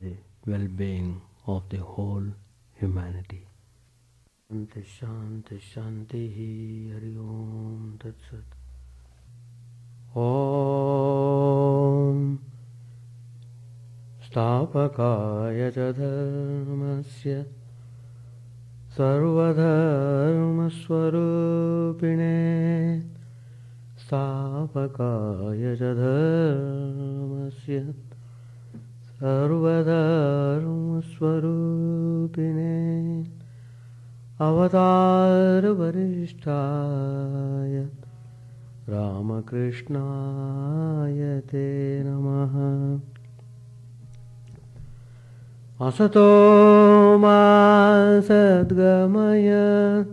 the well-being of the whole humanity. Shanti Shanti Shanti Hari Om Tat Sat. Om Stapakaya ca dharmasya sarvadharmaswarupine Stapakaya ca dharmasya sarvadharmaswarupine Avatar Varishtaya Ramakrishna Te Namaha. Asato ma sadgamaya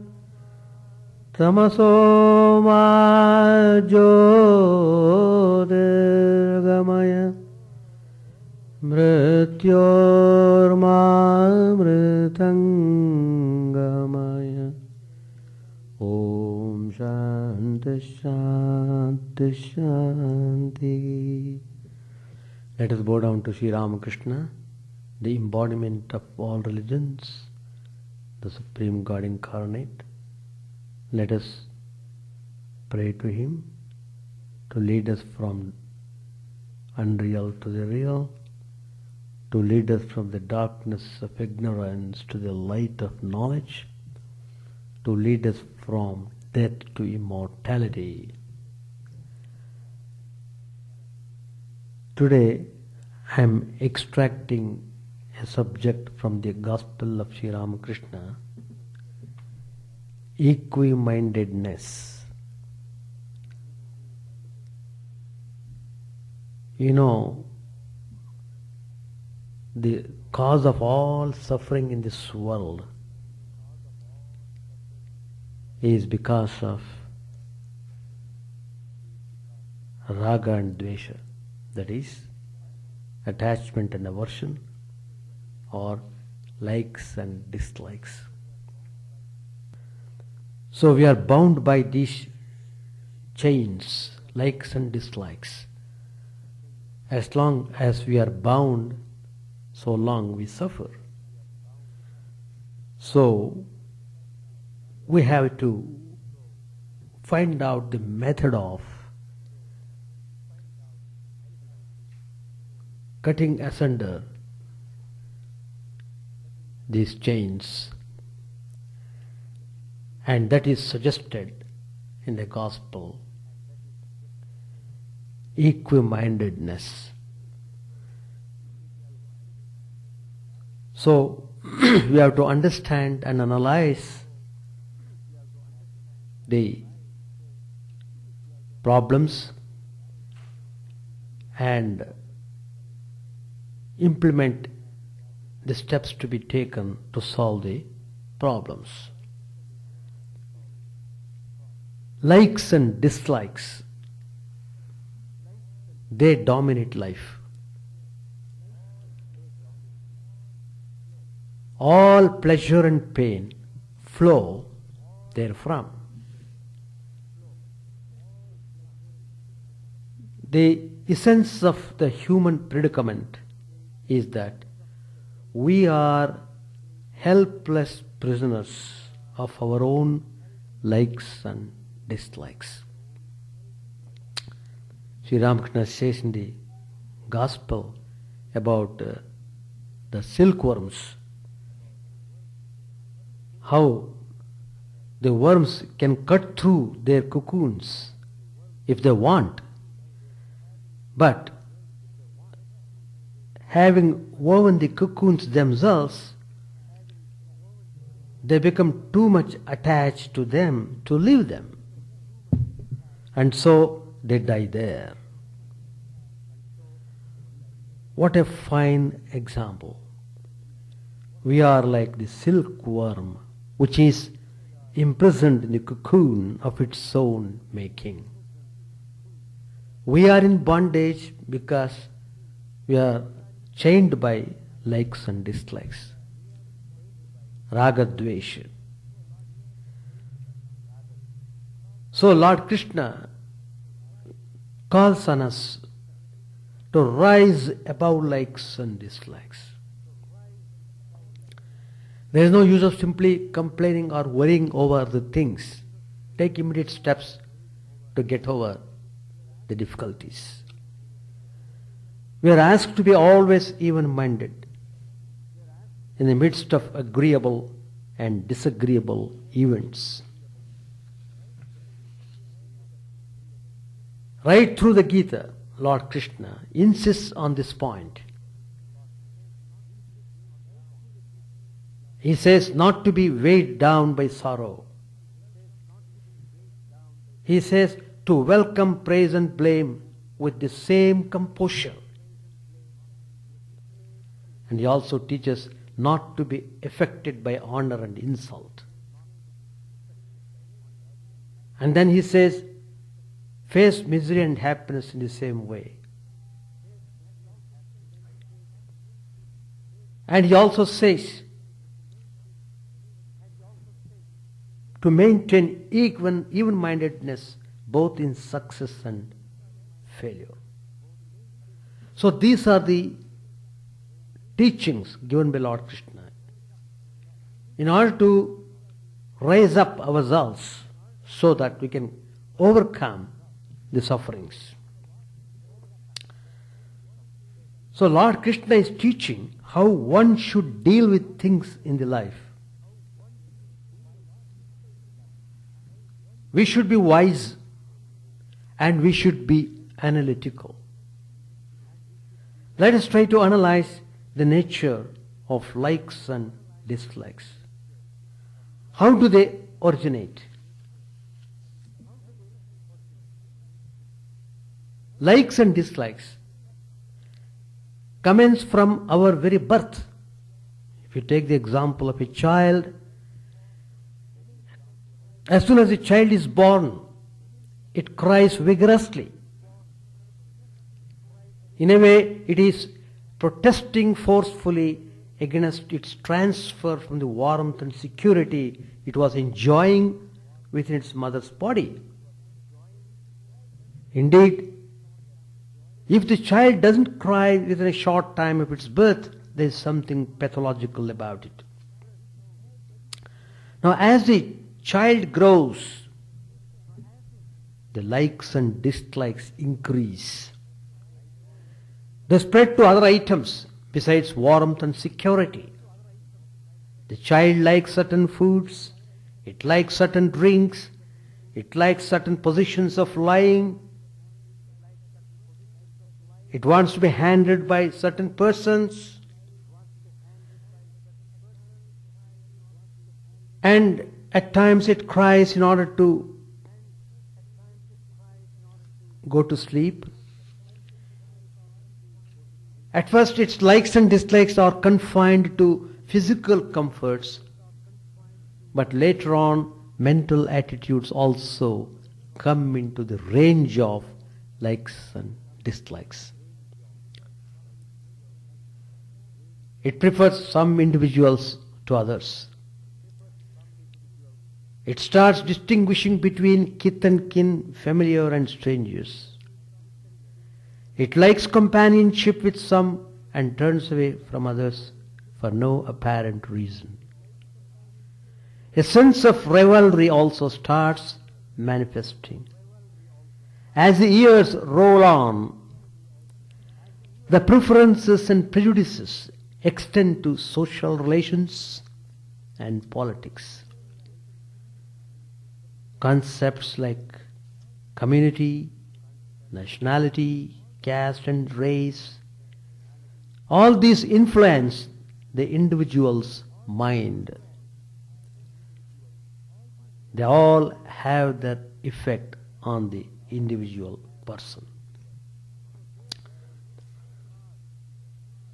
tamaso ma jyotirgamaya mrityor ma mritangamaya. Om Shanti Shanti Shanti. Let us bow down to Sri Ramakrishna, the embodiment of all religions, the Supreme God incarnate. Let us pray to Him to lead us from unreal to the real, to lead us from the darkness of ignorance to the light of knowledge, to lead us from death to immortality. Today I am extracting a subject from the Gospel of Sri Ramakrishna, equi-mindedness. You know, the cause of all suffering in this world is because of raga and dvesha, that is, attachment and aversion, or likes and dislikes. So we are bound by these chains, likes and dislikes. As long as we are bound, so long we suffer. So we have to find out the method of cutting asunder these chains, and that is suggested in the Gospel, equi-mindedness. So we have to understand and analyze the problems and implement the steps to be taken to solve the problems. Likes and dislikes, they dominate life. All pleasure and pain flow therefrom. The essence of the human predicament is that we are helpless prisoners of our own likes and dislikes. Sri Ramakrishna says in the Gospel about the silkworms, how the worms can cut through their cocoons if they want, but having woven the cocoons themselves, they become too much attached to them to leave them, and so they die there. What a fine example. We are like the silkworm, which is imprisoned in the cocoon of its own making. We are in bondage because we are chained by likes and dislikes, raga dvesha. So Lord Krishna calls on us to rise above likes and dislikes. There is no use of simply complaining or worrying over the things. Take immediate steps to get over the difficulties. We are asked to be always even-minded in the midst of agreeable and disagreeable events. Right through the Gita, Lord Krishna insists on this point. He says not to be weighed down by sorrow. He says to welcome praise and blame with the same composure. And he also teaches not to be affected by honor and insult. And then he says, face misery and happiness in the same way. And he also says to maintain even-mindedness both in success and failure. So these are the teachings given by Lord Krishna in order to raise up ourselves so that we can overcome the sufferings. So Lord Krishna is teaching how one should deal with things in the life. We should be wise and we should be analytical. Let us try to analyze the nature of likes and dislikes. How do they originate? Likes and dislikes commence from our very birth. If you take the example of a child, as soon as a child is born, it cries vigorously. In a way, it is protesting forcefully against its transfer from the warmth and security it was enjoying within its mother's body. Indeed, if the child doesn't cry within a short time of its birth, there is something pathological about it. Now, as the child grows, the likes and dislikes increase. They spread to other items besides warmth and security. The child likes certain foods, it likes certain drinks, it likes certain positions of lying, it wants to be handled by certain persons, and at times it cries in order to go to sleep. At first its likes and dislikes are confined to physical comforts, but later on mental attitudes also come into the range of likes and dislikes. It prefers some individuals to others. It starts distinguishing between kith and kin, familiar and strangers. It likes companionship with some and turns away from others for no apparent reason. A sense of rivalry also starts manifesting. As the years roll on, the preferences and prejudices extend to social relations and politics. Concepts like community, nationality, caste and race, all these influence the individual's mind. They all have that effect on the individual person.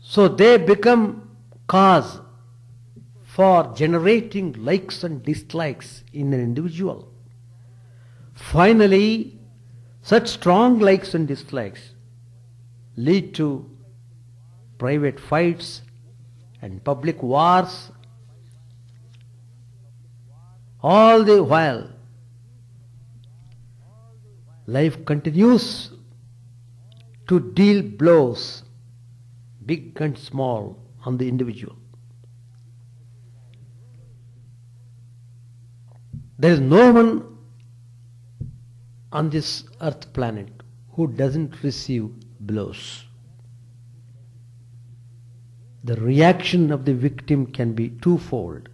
So they become cause for generating likes and dislikes in an individual. Finally, such strong likes and dislikes lead to private fights and public wars. All the while, life continues to deal blows, big and small, on the individual. There is no one on this earth planet who doesn't receive blows. The reaction of the victim can be twofold.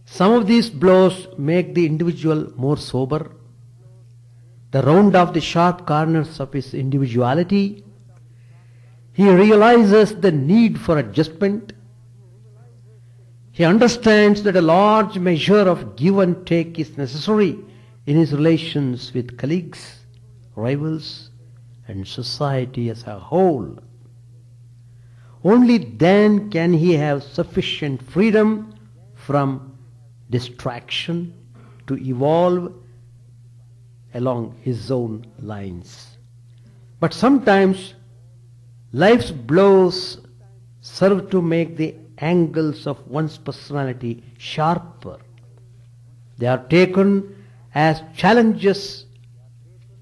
Some of these blows make the individual more sober. They round off the sharp corners of his individuality. He realizes the need for adjustment. He understands that a large measure of give and take is necessary in his relations with colleagues, rivals, and society as a whole. Only then can he have sufficient freedom from distraction to evolve along his own lines. But sometimes life's blows serve to make the angles of one's personality sharper. They are taken as challenges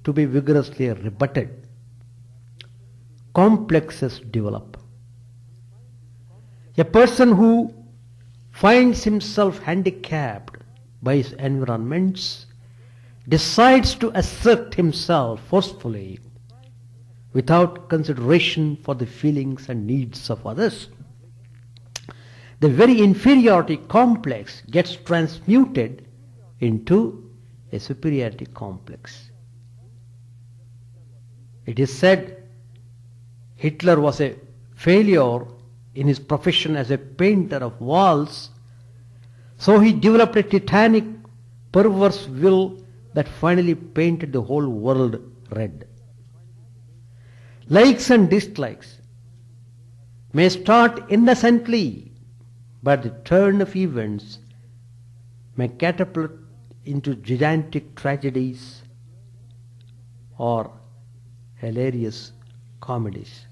to be vigorously rebutted. Complexes develop. A person who finds himself handicapped by his environments decides to assert himself forcefully without consideration for the feelings and needs of others. The very inferiority complex gets transmuted into a superiority complex. It is said Hitler was a failure in his profession as a painter of walls, so he developed a titanic, perverse will that finally painted the whole world red. Likes and dislikes may start innocently, but the turn of events may catapult into gigantic tragedies or hilarious comedies.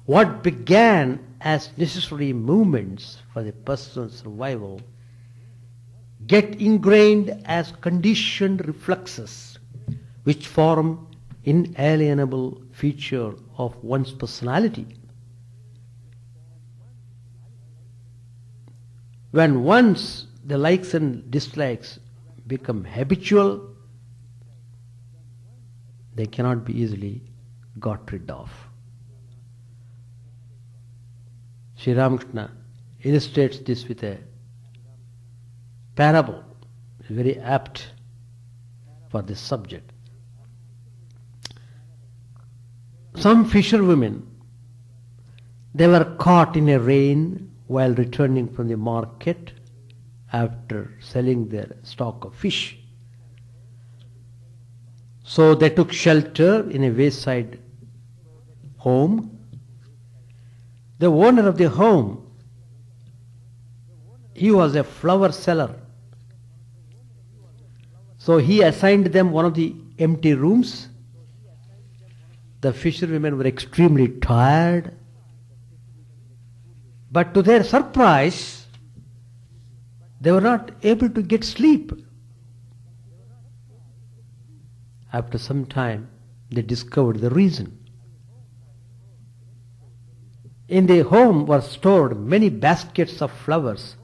What began as necessary movements for the person's survival get ingrained as conditioned reflexes which form inalienable feature of one's personality. When once the likes and dislikes become habitual, they cannot be easily got rid of. Sri Ramakrishna illustrates this with a parable, very apt for this subject. Some fisherwomen, they were caught in a rain while returning from the market after selling their stock of fish. So they took shelter in a wayside home. The owner of the home, he was a flower seller. So he assigned them one of the empty rooms. The fisherwomen were extremely tired. But to their surprise, they were not able to get sleep. After some time, they discovered the reason. In the home were stored many baskets of flowers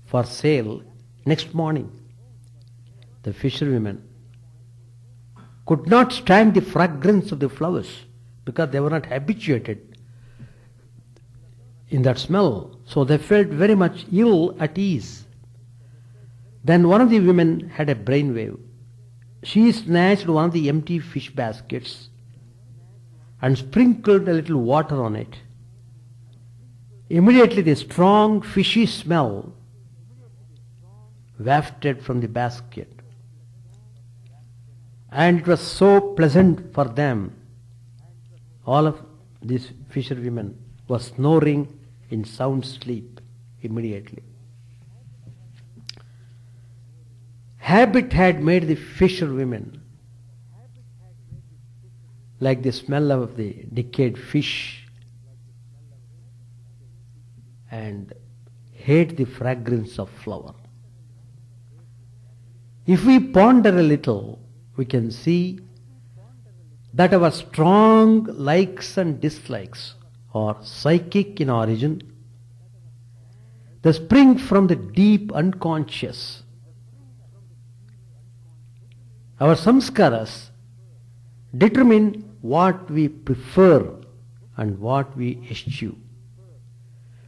for sale next morning. The fisherwomen could not stand the fragrance of the flowers because they were not habituated in that smell. So they felt very much ill at ease. Then one of the women had a brainwave. She snatched one of the empty fish baskets and sprinkled a little water on it. Immediately the strong fishy smell wafted from the basket. And it was so pleasant for them. All of these fisherwomen were snoring in sound sleep immediately. Habit had made the fisherwomen like the smell of the decayed fish and hate the fragrance of flower. If we ponder a little, we can see that our strong likes and dislikes are psychic in origin. They spring from the deep unconscious. Our samskaras determine what we prefer and what we eschew.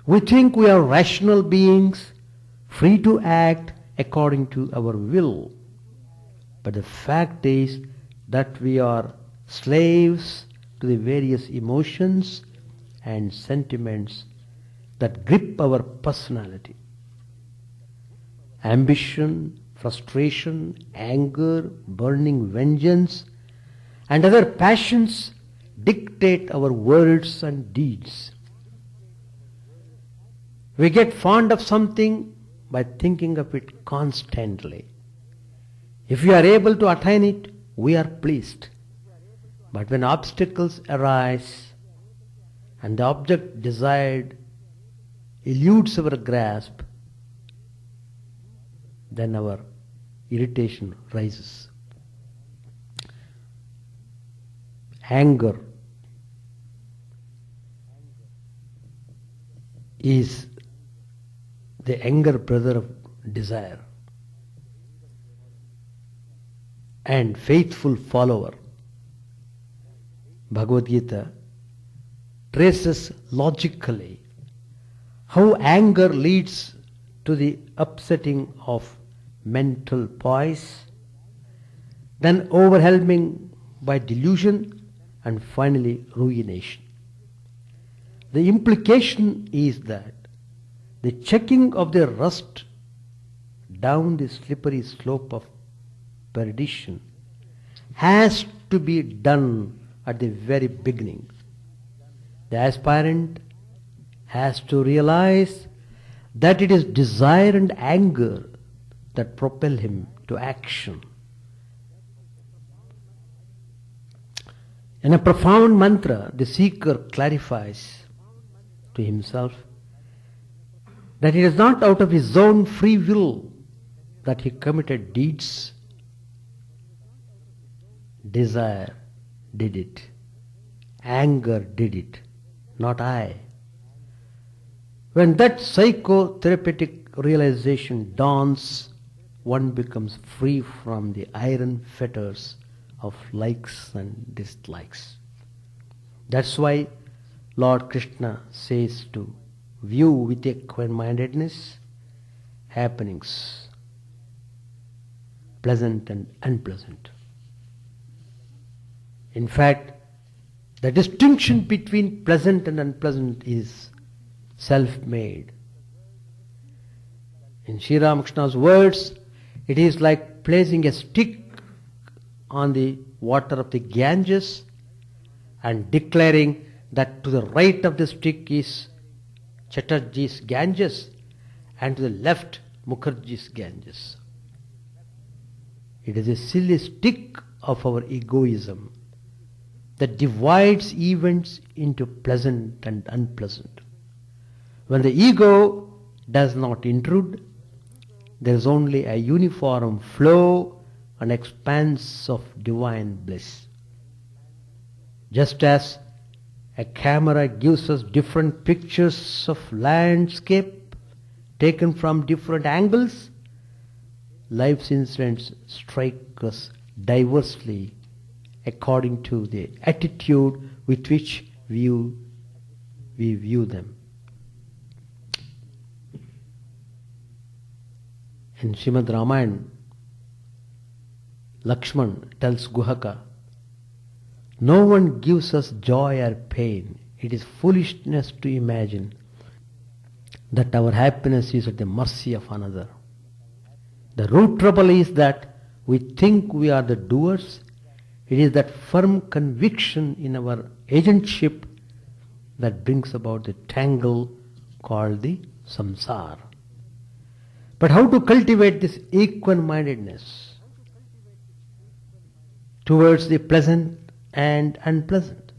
We think we are rational beings, free to act according to our will. But the fact is that we are slaves to the various emotions and sentiments that grip our personality. Ambition, frustration, anger, burning vengeance, and other passions dictate our words and deeds. We get fond of something by thinking of it constantly. If we are able to attain it, we are pleased. But when obstacles arise and the object desired eludes our grasp, then our irritation rises. Anger is the younger brother of desire and faithful follower. Bhagavad Gita traces logically how anger leads to the upsetting of mental poise, then overwhelming by delusion, and finally ruination. The implication is that the checking of the rust down the slippery slope of perdition has to be done at the very beginning. The aspirant has to realize that it is desire and anger that propel him to action. In a profound mantra, the seeker clarifies to himself that it is not out of his own free will that he committed deeds. Desire did it. Anger did it, not I. When that psychotherapeutic realization dawns, one becomes free from the iron fetters of likes and dislikes. That's why Lord Krishna says to view with equine-mindedness happenings, pleasant and unpleasant. In fact, the distinction between pleasant and unpleasant is self-made. In Sri Ramakrishna's words, it is like placing a stick on the water of the Ganges and declaring that to the right of the stick is Chatterjee's Ganges and to the left Mukherjee's Ganges. It is a silly stick of our egoism that divides events into pleasant and unpleasant. When the ego does not intrude, there is only a uniform flow and expanse of divine bliss. Just as a camera gives us different pictures of landscape taken from different angles, life's incidents strike us diversely according to the attitude with which we view them. In Srimad Ramayana, Lakshman tells Guhaka, no one gives us joy or pain. It is foolishness to imagine that our happiness is at the mercy of another. The root trouble is that we think we are the doers. It is that firm conviction in our agentship that brings about the tangle called the samsara. But how to cultivate this equine-mindedness towards the pleasant and unpleasant?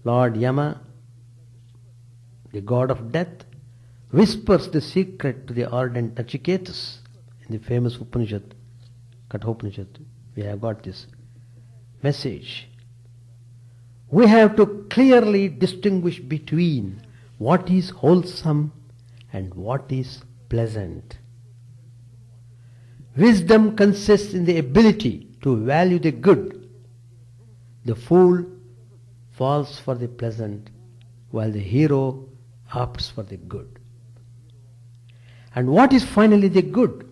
Lord Yama, the god of death, whispers the secret to the ardent Nachiketas in the famous Upanishad, Kathopanishad. We have got this message. We have to clearly distinguish between what is wholesome and what is pleasant. Wisdom consists in the ability to value the good. The fool falls for the pleasant, while the hero opts for the good. And what is finally the good?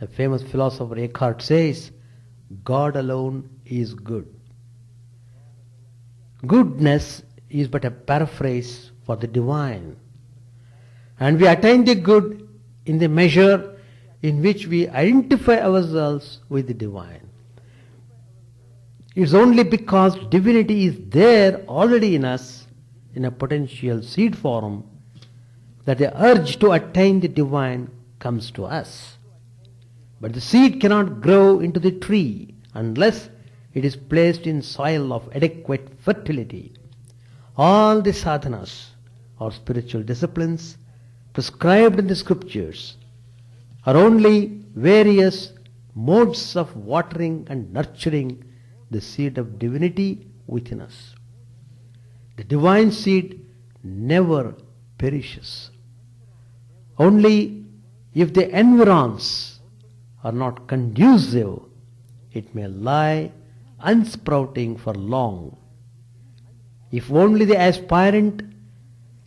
A famous philosopher Eckhart says, God alone is good. Goodness is but a paraphrase for the divine. And we attain the good in the measure in which we identify ourselves with the divine. It's only because divinity is there already in us, in a potential seed form, that the urge to attain the divine comes to us. But the seed cannot grow into the tree unless it is placed in soil of adequate fertility. All the sadhanas or spiritual disciplines prescribed in the scriptures are only various modes of watering and nurturing the seed of divinity within us. The divine seed never perishes. Only if the environs are not conducive, it may lie unsprouting for long. If only the aspirant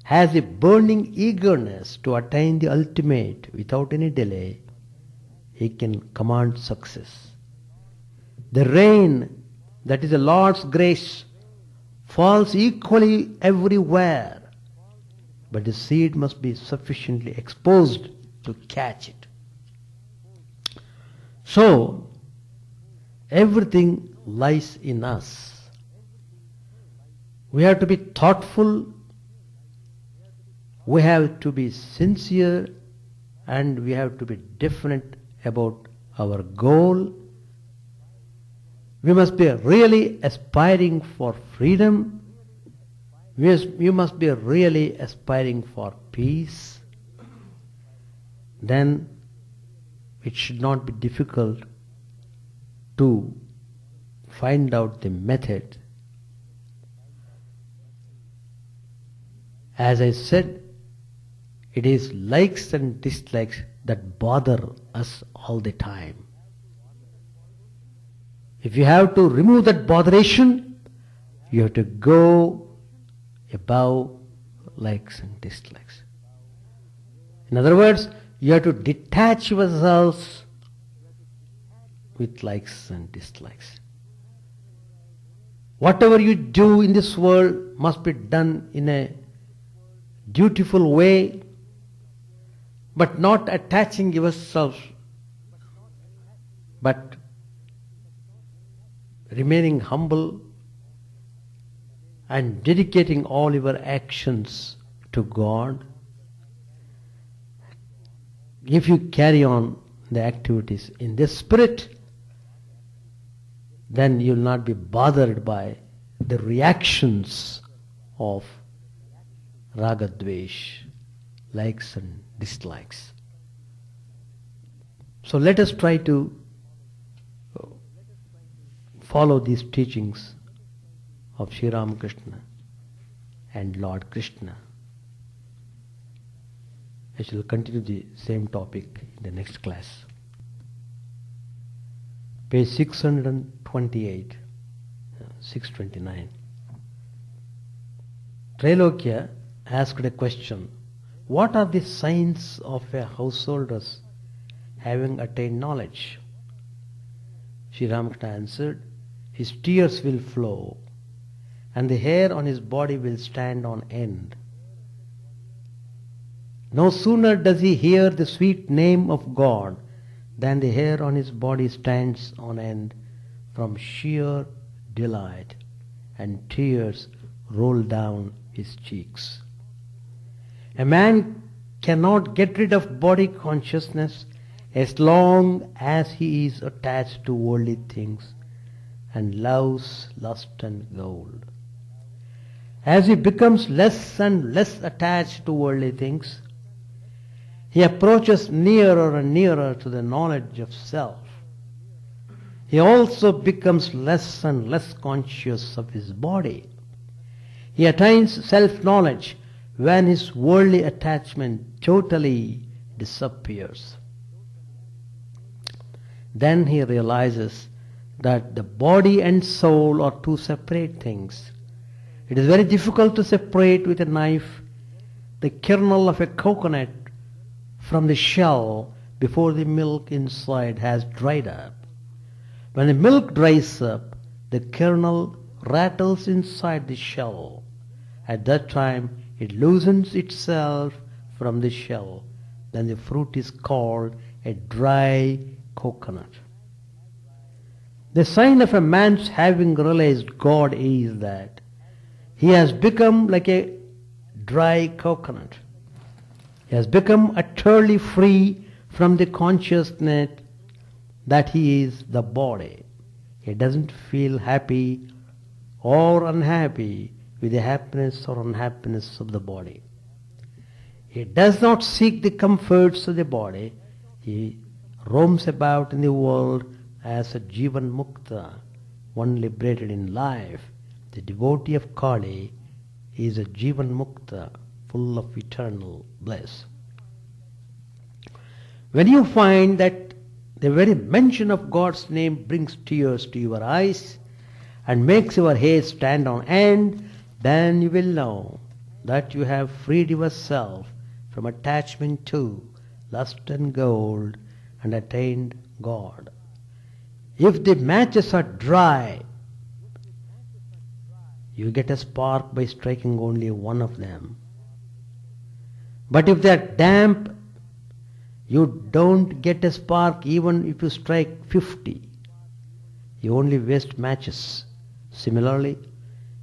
has a burning eagerness to attain the ultimate without any delay, he can command success. The rain, that is the Lord's grace, falls equally everywhere, but the seed must be sufficiently exposed to catch it. So, everything lies in us. We have to be thoughtful, we have to be sincere, and we have to be definite about our goal. We must be really aspiring for freedom. We must be really aspiring for peace. Then it should not be difficult to find out the method. As I said, it is likes and dislikes that bother us all the time. If you have to remove that botheration, you have to go above likes and dislikes. In other words, you have to detach yourselves with likes and dislikes. Whatever you do in this world must be done in a dutiful way, but not attaching yourself, but remaining humble and dedicating all your actions to God. If you carry on the activities in this spirit, then you will not be bothered by the reactions of raga dvesh, likes and dislikes. So let us try to follow these teachings of Sri Ramakrishna and Lord Krishna. I shall continue the same topic in the next class. Page 628, 629. Trailokya asked a question: what are the signs of a householder's having attained knowledge? Sri Ramakrishna answered, his tears will flow, and the hair on his body will stand on end. No sooner does he hear the sweet name of God than the hair on his body stands on end from sheer delight, and tears roll down his cheeks. A man cannot get rid of body consciousness as long as he is attached to worldly things and loves lust and gold. As he becomes less and less attached to worldly things, he approaches nearer and nearer to the knowledge of self. He also becomes less and less conscious of his body. He attains self-knowledge when his worldly attachment totally disappears. Then he realizes that the body and soul are two separate things. It is very difficult to separate with a knife the kernel of a coconut from the shell before the milk inside has dried up. When the milk dries up, the kernel rattles inside the shell. At that time, it loosens itself from the shell. Then the fruit is called a dry coconut. The sign of a man's having realized God is that he has become like a dry coconut. He has become utterly free from the consciousness that he is the body. He doesn't feel happy or unhappy with the happiness or unhappiness of the body. He does not seek the comforts of the body. He roams about in the world as a Jivan Mukta, one liberated in life. The devotee of Kali is a Jivan Mukta, full of eternal bliss. When you find that the very mention of God's name brings tears to your eyes and makes your hair stand on end, then you will know that you have freed yourself from attachment to lust and gold and attained God. If the matches are dry, you get a spark by striking only one of them. But if they are damp, you don't get a spark even if you strike 50. You only waste matches. Similarly,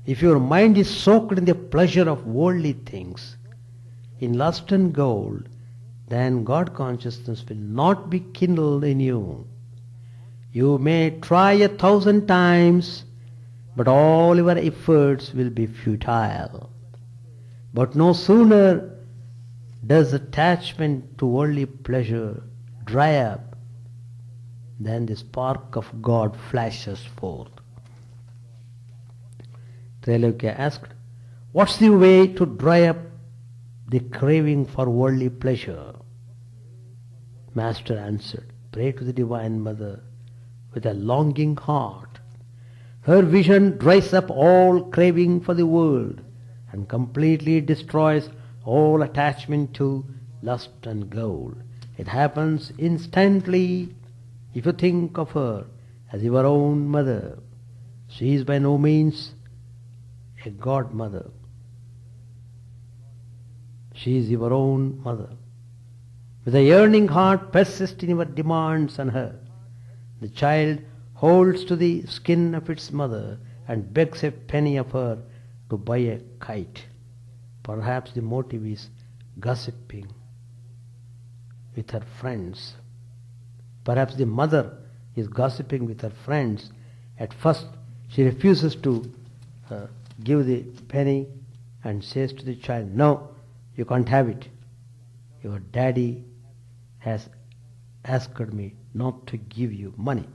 if your mind is soaked in the pleasure of worldly things, in lust and gold, then God consciousness will not be kindled in you. You may try 1,000 times, but all your efforts will be futile. But no sooner does attachment to worldly pleasure dry up than the spark of God flashes forth. Trailokya asked, "What's the way to dry up the craving for worldly pleasure?" Master answered, "Pray to the Divine Mother with a longing heart. Her vision dries up all craving for the world and completely destroys all attachment to lust and gold. It happens instantly if you think of her as your own mother. She is by no means a godmother. She is your own mother. With a yearning heart, persist in your demands on her. The child holds to the skin of its mother and begs a penny of her to buy a kite. Perhaps the motive is gossiping with her friends. Perhaps the mother is gossiping with her friends. At first, she refuses to give the penny and says to the child, "No, you can't have it. Your daddy has asked me not to give you money.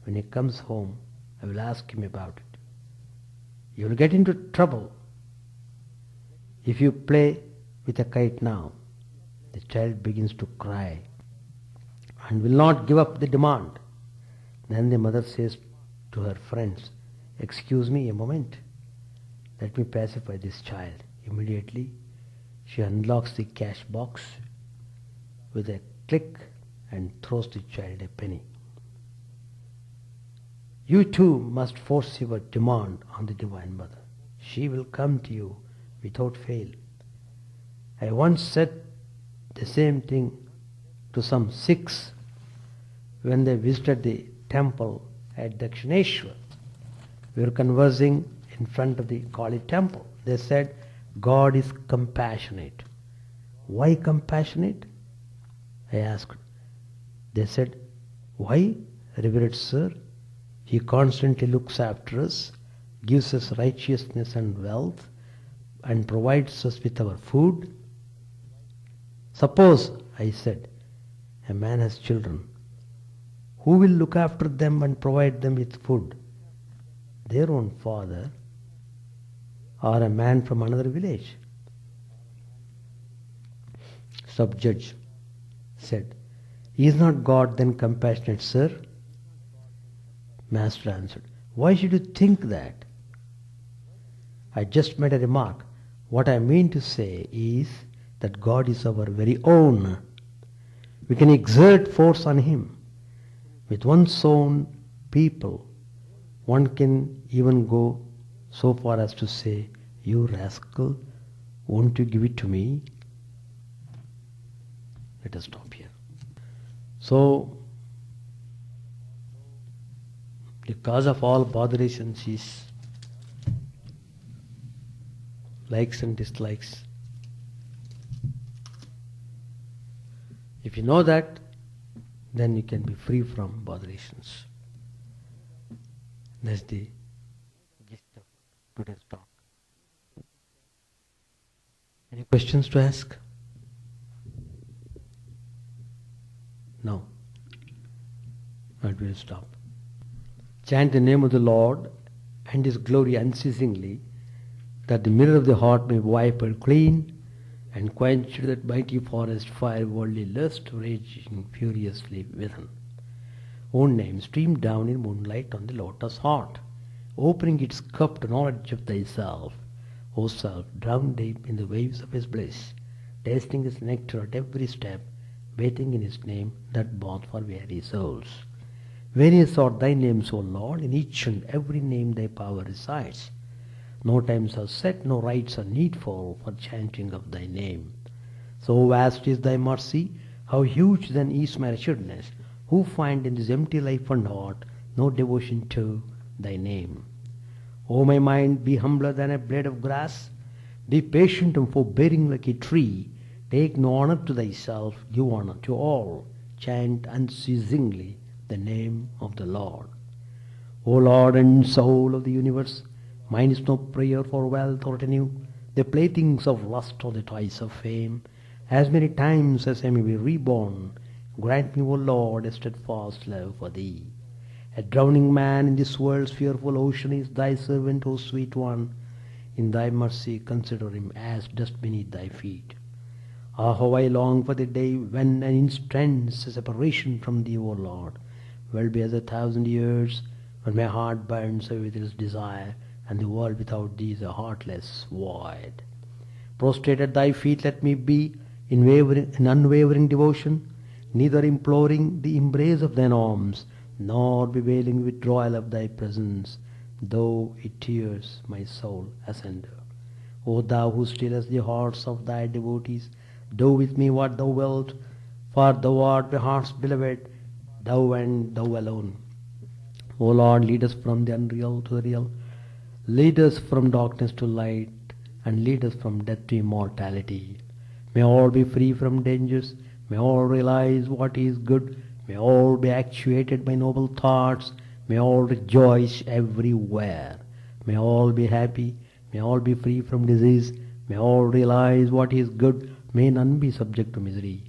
When he comes home, I will ask him about it. You will get into trouble if you play with a kite now." The child begins to cry and will not give up the demand. Then the mother says to her friends, "Excuse me a moment. Let me pacify this child." Immediately, she unlocks the cash box with a click and throws the child a penny. You too must force your demand on the Divine Mother. She will come to you without fail. I once said the same thing to some Sikhs when they visited the temple at Dakshineshwar. We were conversing in front of the Kali temple. They said, "God is compassionate." "Why compassionate?" I asked. They said, "Why, revered sir? He constantly looks after us, gives us righteousness and wealth, and provides us with our food." "Suppose," I said, "a man has children. Who will look after them and provide them with food? Their own father or a man from another village. Sub-judge said, "Is not God then compassionate, sir?" Master answered, "Why should you think that? I just made a remark. What I mean to say is that God is our very own. We can exert force on Him. With one's own people, one can even go so far as to say, 'You rascal, won't you give it to me?'" Let us stop here. So, the cause of all botherations is likes and dislikes. If you know that, then you can be free from botherations. That's the gist of today's talk. Any questions to ask? No. I will stop. Chant the name of the Lord and His glory unceasingly, that the mirror of the heart may be wiped clean and quench that mighty forest fire, worldly lust raging furiously within. Own name streamed down in moonlight on the lotus heart, opening its cup to knowledge of thyself, O self, drowned deep in the waves of His bliss, tasting His nectar at every step, bathing in His name that bath for weary souls. Various are thy names, O Lord, in each and every name thy power resides. No times are set, no rites are needful for chanting of thy name. So vast is thy mercy, how huge then is my wretchedness, who find in this empty life and heart no devotion to thy name. O my mind, be humbler than a blade of grass, be patient and forbearing like a tree, take no honor to thyself, give honor to all, chant unceasingly the name of the Lord. O Lord and soul of the universe, mine is no prayer for wealth or retinue, the playthings of lust or the toys of fame. As many times as I may be reborn, grant me, O Lord, a steadfast love for thee. A drowning man in this world's fearful ocean is thy servant, O sweet one. In thy mercy consider him as dust beneath thy feet. Ah, how I long for the day when an instant's separation from thee, O Lord, will be as 1,000 years, when my heart burns away with its desire, and the world without thee is a heartless void. Prostrate at thy feet let me be in unwavering devotion, neither imploring the embrace of thine arms, nor bewailing withdrawal of thy presence, though it tears my soul asunder. O thou who stillest the hearts of thy devotees, do with me what thou wilt, for thou art my heart's beloved, thou and thou alone. O Lord, lead us from the unreal to the real, lead us from darkness to light, and lead us from death to immortality. May all be free from dangers, may all realize what is good, may all be actuated by noble thoughts, may all rejoice everywhere, may all be happy, may all be free from disease, may all realize what is good, may none be subject to misery.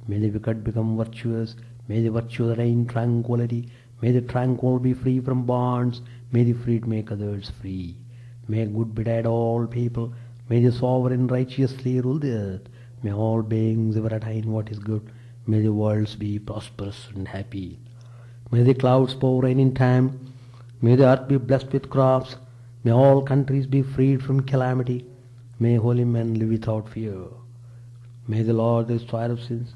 May the wicked become virtuous, may the virtuous reign tranquility, may the tranquil be free from bonds, may the freed make others free. May good betide all people, may the sovereign righteously rule the earth, may all beings ever attain what is good, may the worlds be prosperous and happy. May the clouds pour rain in time, may the earth be blessed with crops, may all countries be freed from calamity, may holy men live without fear. May the Lord, the destroyer of sins,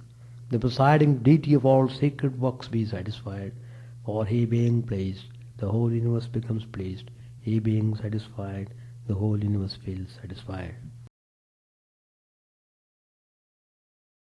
the presiding deity of all sacred works, be satisfied, for He being pleased, the whole universe becomes pleased. He being satisfied, the whole universe feels satisfied.